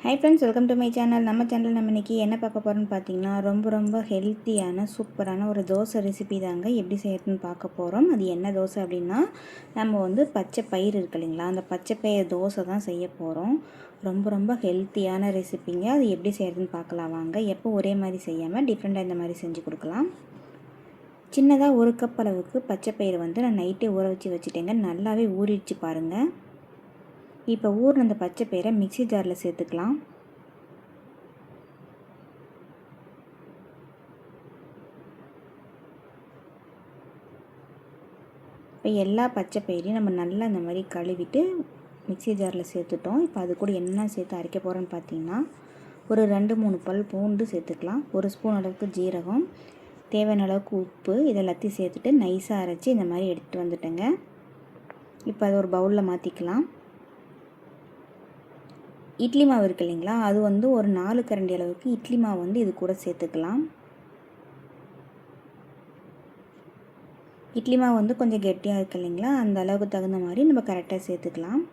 Hi friends, welcome to my channel. நம்ம இன்றைக்கி என்ன பார்க்க போகிறோன்னு பார்த்தீங்கன்னா, ரொம்ப ஹெல்த்தியான சூப்பரான ஒரு தோசை ரெசிபி தாங்க எப்படி செய்யறதுன்னு பார்க்க போகிறோம். அது என்ன தோசை அப்படின்னா, நம்ம பச்சை பயிறு இருக்கு இல்லைங்களா, அந்த பச்சை பயிறு தோசை தான் செய்ய போகிறோம். ரொம்ப ஹெல்த்தியான ரெசிபிங்க. அது எப்படி செய்யறதுன்னு பார்க்கலாம் வாங்க. எப்போ ஒரே மாதிரி செய்யாமல் டிஃப்ரெண்ட்டாக இந்த மாதிரி செஞ்சு கொடுக்கலாம். சின்னதாக 1 கப் அளவுக்கு பச்சை பயிறு நான் நைட்டே ஊற வச்சுட்டேங்க. நல்லாவே ஊறிடுச்சு பாருங்கள். இப்போ ஊறின அந்த பச்சை பயிரை மிக்ஸி ஜாரில் சேர்த்துக்கலாம். இப்போ எல்லா பச்சை பயிரையும் நம்ம நல்லா இந்த மாதிரி கழுவிட்டு மிக்ஸி ஜாரில் சேர்த்துட்டோம். இப்போ அது கூட என்ன சேர்த்து அரைக்க போகிறோன்னு பார்த்தீங்கன்னா, ஒரு 2-3 பல் பூண்டு சேர்த்துக்கலாம். 1 ஸ்பூன் அளவுக்கு ஜீரகம், தேவையான அளவுக்கு உப்பு, இதெல்லாத்தையும் சேர்த்துட்டு நைஸாக அரைச்சி இந்த மாதிரி எடுத்துகிட்டு வந்துட்டேங்க. இப்போ அதை ஒரு பவுலில் மாற்றிக்கலாம். இட்லி மாவு இருக்குது இல்லைங்களா, அது ஒரு 4 கரண்டி அளவுக்கு இட்லி மாவு இது கூட சேர்த்துக்கலாம். இட்லி மாவு கொஞ்சம் கெட்டியாக இருக்குது இல்லைங்களா, அந்த அளவுக்கு தகுந்த மாதிரி நம்ம கரெக்டாக சேர்த்துக்கலாம்.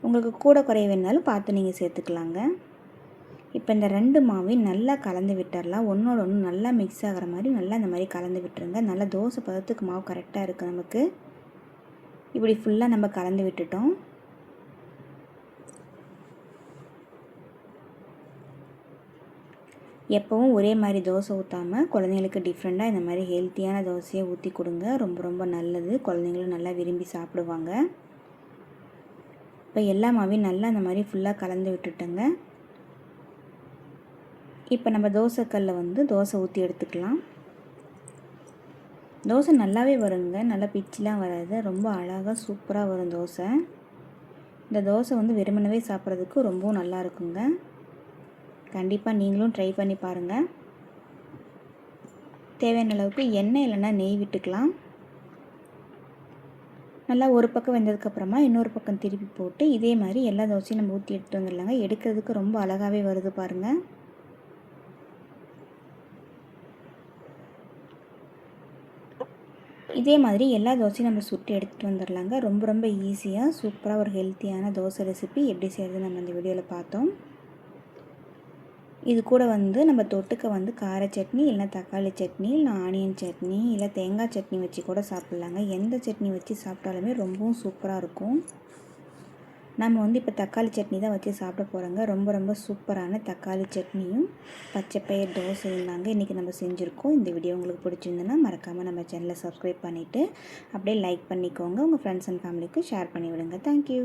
உங்களுக்கு கூட குறைய வேணாலும் பார்த்து நீங்கள் சேர்த்துக்கலாங்க. இப்போ இந்த 2 மாவையும் நல்லா கலந்து விட்டுடலாம். ஒன்றோட ஒன்று நல்லா மிக்ஸ் ஆகிற மாதிரி நல்லா இந்த மாதிரி கலந்து விட்டுருங்க. நல்லா தோசை பதத்துக்கு மாவு கரெக்டாக இருக்குது நமக்கு. இப்படி ஃபுல்லாக நம்ம கலந்து விட்டுட்டோம். எப்போவும் ஒரே மாதிரி தோசை ஊற்றாமல் குழந்தைங்களுக்கு டிஃப்ரெண்ட்டாக இந்த மாதிரி ஹெல்த்தியான தோசையை ஊற்றி கொடுங்க. ரொம்ப நல்லது. குழந்தைங்களும் நல்லா விரும்பி சாப்பிடுவாங்க. இப்போ எல்லா மாவையும் நல்லா இந்த மாதிரி ஃபுல்லாக கலந்து விட்டுட்டேங்க. இப்போ நம்ம தோசைக்கல்லில் தோசை ஊற்றி எடுத்துக்கலாம். தோசை நல்லாவே வருங்க. நல்லா பிச்சுலாம் வராது. ரொம்ப அழகாக சூப்பராக வரும் தோசை. இந்த தோசை வெறுமனவே சாப்பிட்றதுக்கு ரொம்பவும் நல்லா இருக்குங்க. கண்டிப்பாக நீங்களும் ட்ரை பண்ணி பாருங்கள். தேவையான அளவுக்கு எண்ணெய் இல்லைன்னா நெய் விட்டுக்கலாம். நல்லா ஒரு பக்கம் வெந்ததுக்கப்புறமா இன்னொரு பக்கம் திருப்பி போட்டு இதே மாதிரி எல்லா தோசையும் நம்ம ஊற்றி எடுத்து வந்துடலாங்க. எடுக்கிறதுக்கு ரொம்ப அழகாகவே வருது பாருங்கள். இதே மாதிரி எல்லா தோசையும் நம்ம சுட்டு எடுத்துகிட்டு வந்துடலாங்க. ரொம்ப ஈஸியாக சூப்பராக ஒரு ஹெல்த்தியான தோசை ரெசிபி எப்படி செய்கிறது நம்ம இந்த வீடியோவில் பார்த்தோம். இது கூட நம்ம தொட்டுக்க கார சட்னி இல்லைனா தக்காளி சட்னி இல்லை ஆனியன் சட்னி இல்லை தேங்காய் சட்னி வச்சு கூட சாப்பிட்லாங்க. எந்த சட்னி வச்சு சாப்பிட்டாலுமே ரொம்பவும் சூப்பராக இருக்கும். நம்ம இப்போ தக்காளி சட்னி தான் வச்சு சாப்பிட போகிறோங்க. ரொம்ப சூப்பரான தக்காளி சட்னியும் பச்சை பயிர் தோசையும் தாங்க இன்றைக்கி நம்ம செஞ்சுருக்கோம். இந்த வீடியோ உங்களுக்கு பிடிச்சிருந்துன்னா மறக்காமல் நம்ம சேனலை சப்ஸ்கிரைப் பண்ணிவிட்டு அப்படியே லைக் பண்ணிக்கோங்க. உங்கள் ஃப்ரெண்ட்ஸ் அண்ட் ஃபேமிலிக்கு ஷேர் பண்ணி விடுங்க. தேங்க்யூ.